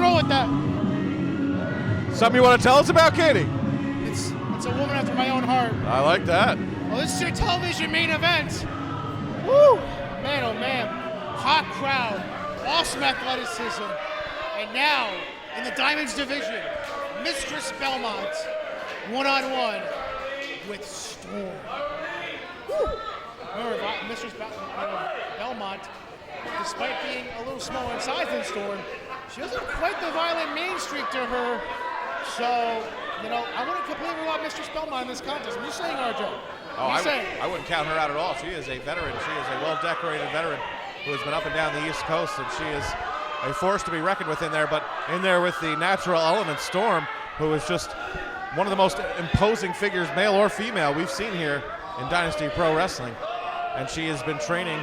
and roll with that. Something you want to tell us about, Katie? It's a woman after my own heart. I like that. Well, this is your television main event. Woo! Man, oh man. Hot crowd. Awesome athleticism. And now, in the Diamonds division, Mistress Bellmont, one-on-one with Storm. Woo! Remember, Mistress Bellmont, despite being a little smaller in size than Storm, she doesn't quite the violent main streak to her. So, I wouldn't completely rule out Mistress Bellmont in this contest. I'm just saying, RJ. I wouldn't count her out at all. She is a veteran. She is a well-decorated veteran who has been up and down the East Coast, and she is a force to be reckoned with in there. But in there with the natural element, Storm, who is just one of the most imposing figures, male or female, we've seen here in Dynasty Pro Wrestling. And she has been training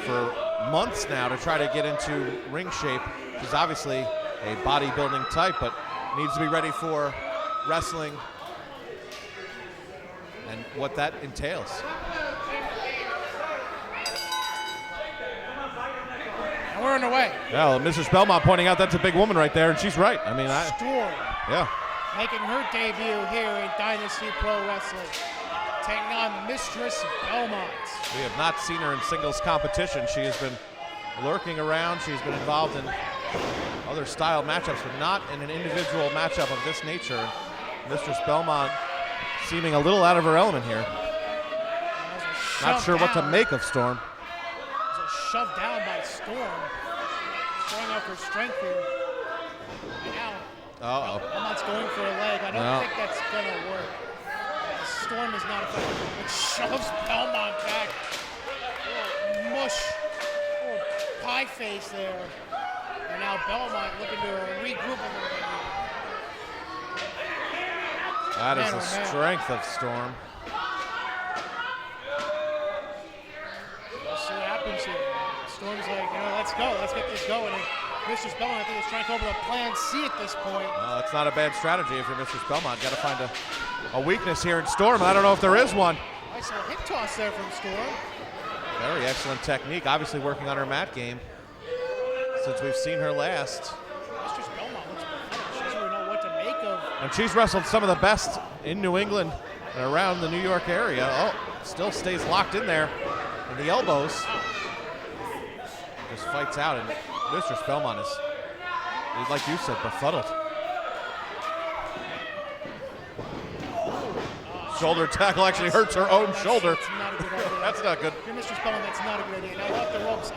for months now to try to get into ring shape. She's obviously a bodybuilding type, but needs to be ready for wrestling and what that entails. And we're on the way. Well, Mrs. Bellmont pointing out that's a big woman right there, and she's right. I mean, Storm. Yeah. Making her debut here in Dynasty Pro Wrestling. Taking on Mistress Bellmont. We have not seen her in singles competition. She has been lurking around. She's been involved in other style matchups, but not in an individual matchup of this nature. Mistress Bellmont seeming a little out of her element here. Not sure what to make of Storm. It was shoved down by Storm. Showing off her strength here. And now, Bellmont's going for a leg. I don't think that's going to work. Storm is not effective. It shoves Bellmont back. Oh, mush. Oh, pie face there. And now Bellmont looking to regroup a little bit here. That is the strength of Storm. We'll see what happens here. Storm's like, let's go. Let's get this going. And Mistress Bellmont, I think, is trying to come up with a plan C at this point. That's not a bad strategy if you're Mistress Bellmont. Got to find a weakness here in Storm. I don't know if there is one. Nice little hip toss there from Storm. Very excellent technique. Obviously working on her mat game since we've seen her last. Mistress Bellmont looks pathetic. She doesn't really know what to make of. And she's wrestled some of the best in New England and around the New York area. Oh, still stays locked in there in the elbows. Just fights out, and Mistress Bellmont is, like you said, befuddled. Shoulder tackle actually hurts her own shoulder. That's not a good idea. That's not good. If you're Mistress Bellmont, that's not a good idea. Now off the ropes.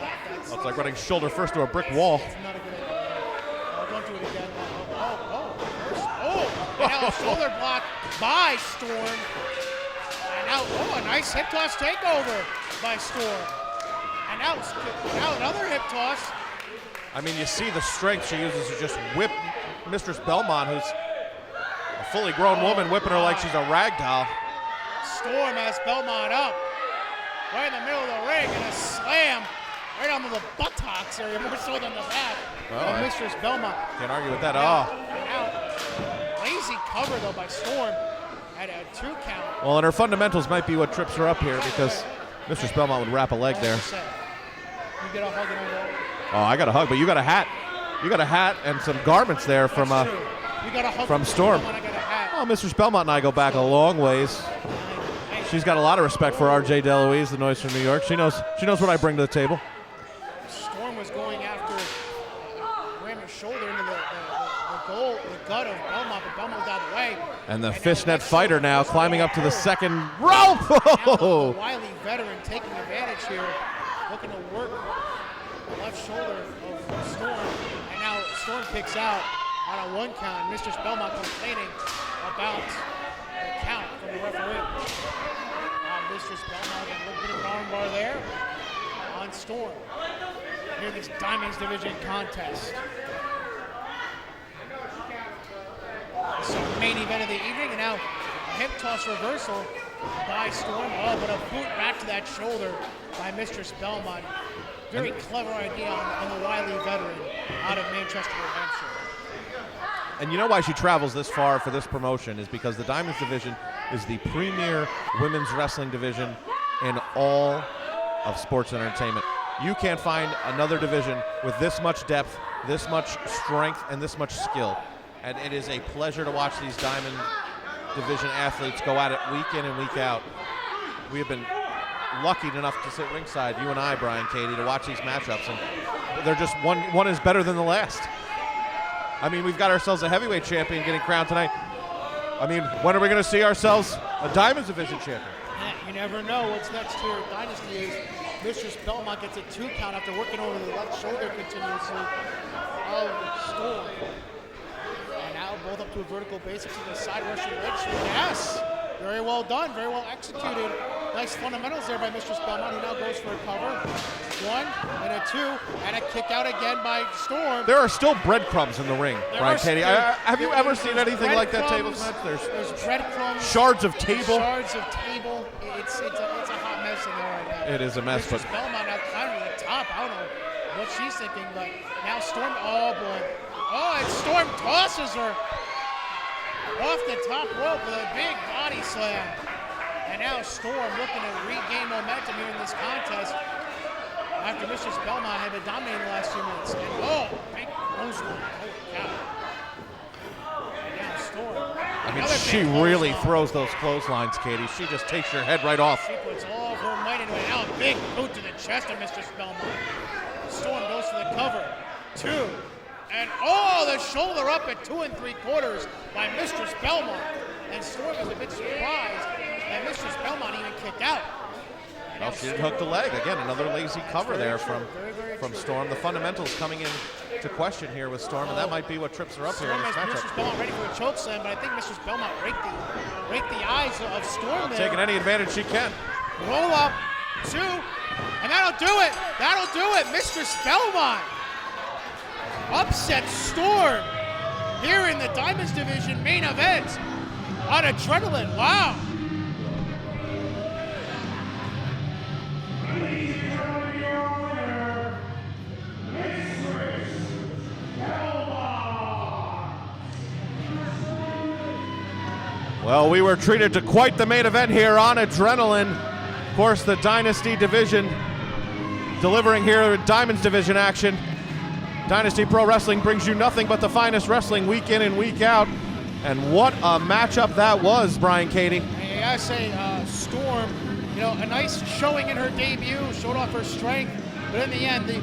It's like running shoulder first to a brick wall. That's not a good idea. Oh, don't do it again. Now a shoulder block by Storm. And now, a nice hip toss takeover by Storm. And now another hip toss. I mean, you see the strength she uses to just whip Mistress Bellmont, who's a fully grown woman, whipping her like she's a rag doll. Storm has Bellmont up right in the middle of the ring, and a slam right on the buttocks area, more so than the back of Mistress Bellmont. Can't argue with that. Now, lazy cover, though, by Storm at a 2 count. Well, and her fundamentals might be what trips her up here, because Mistress Bellmont would wrap a leg there. You get a hug and a roll. Oh, I got a hug, but you got a hat. You got a hat and some garments there from you got a hug from Storm. I got a hat. Oh, Mistress Bellmont and I go back a long ways. She's got a lot of respect for R.J. DeLuise, the Noise from New York. She knows what I bring to the table. Storm was going after Rammer's shoulder into the gut of Bellmont, but Bellmont was out of the way. And the fishnet fighter now climbing up to the second rope. Now the wily veteran taking advantage here, looking to work the left shoulder of Storm. And now Storm kicks out on a 1 count. Mistress Bellmont complaining about the count from the referee. Mistress Bellmont got a little bit of an armbar there on Storm. Here in this Diamonds Division contest. This is the main event of the evening, and now a hip toss reversal by Storm. Oh, but a boot back to that shoulder by Mistress Bellmont. Very clever idea on the wily veteran out of Manchester, New Hampshire. And you know why she travels this far for this promotion is because the Diamonds Division is the premier women's wrestling division in all of sports entertainment. You can't find another division with this much depth, this much strength, and this much skill. And it is a pleasure to watch these Diamond Division athletes go at it week in and week out. We have been lucky enough to sit ringside, you and I, Brian Katie, to watch these matchups, and they're just one is better than the last. I mean, we've got ourselves a heavyweight champion getting crowned tonight. I mean, when are we going to see ourselves a Diamonds Division champion? Yeah, you never know what's next here at Dynasty is Mistress Bellmont gets a 2 count after working over the left shoulder continuously. Oh, Storm. And now both up to a vertical basics to the side Russian leg sweep. Yes! Very well done, very well executed. Nice fundamentals there by Mistress Bellmont, who now goes for a cover. 1 and a 2, and a kick out again by Storm. There are still breadcrumbs in the ring, Brian Katie. Have you ever seen anything like that tables match? There's breadcrumbs. Shards of table. Shards of table. It's a hot mess in there right now. It is a mess. Mistress Bellmont now climbing to the top. I don't know what she's thinking, but now Storm, oh boy. Oh, and Storm tosses her off the top rope with a big body slam. And now Storm looking to regain momentum here in this contest after Mistress Bellmont had been dominating the last 2 minutes. And oh, big clothesline. Holy cow. And now Storm. I mean, she really throws those clotheslines, Katie. She just takes your head right off. She puts all of her might into it. Now a big boot to the chest of Mistress Bellmont. Storm goes for the cover. 2. And oh, the shoulder up at 2 3/4 by Mistress Bellmont. And Storm is a bit surprised that Mistress Bellmont even kicked out. Well, she didn't hook the leg. Again, another lazy cover there from Storm. The fundamentals coming in to question here with Storm, and that might be what trips her up here in this matchup. Mistress Bellmont ready for a choke slam, but I think Mistress Bellmont raked the eyes of Storm there. Taking any advantage she can. Roll up, 2, and that'll do it. That'll do it. Mistress Bellmont upset Storm here in the Diamonds Division main event on Adrenaline. Wow. Well, we were treated to quite the main event here on Adrenaline. Of course, the Dynasty Division delivering here in Diamonds Division action. Dynasty Pro Wrestling brings you nothing but the finest wrestling week in and week out. And what a matchup that was, Brian Katie. I gotta say, Storm, a nice showing in her debut, showed off her strength, but in the end, the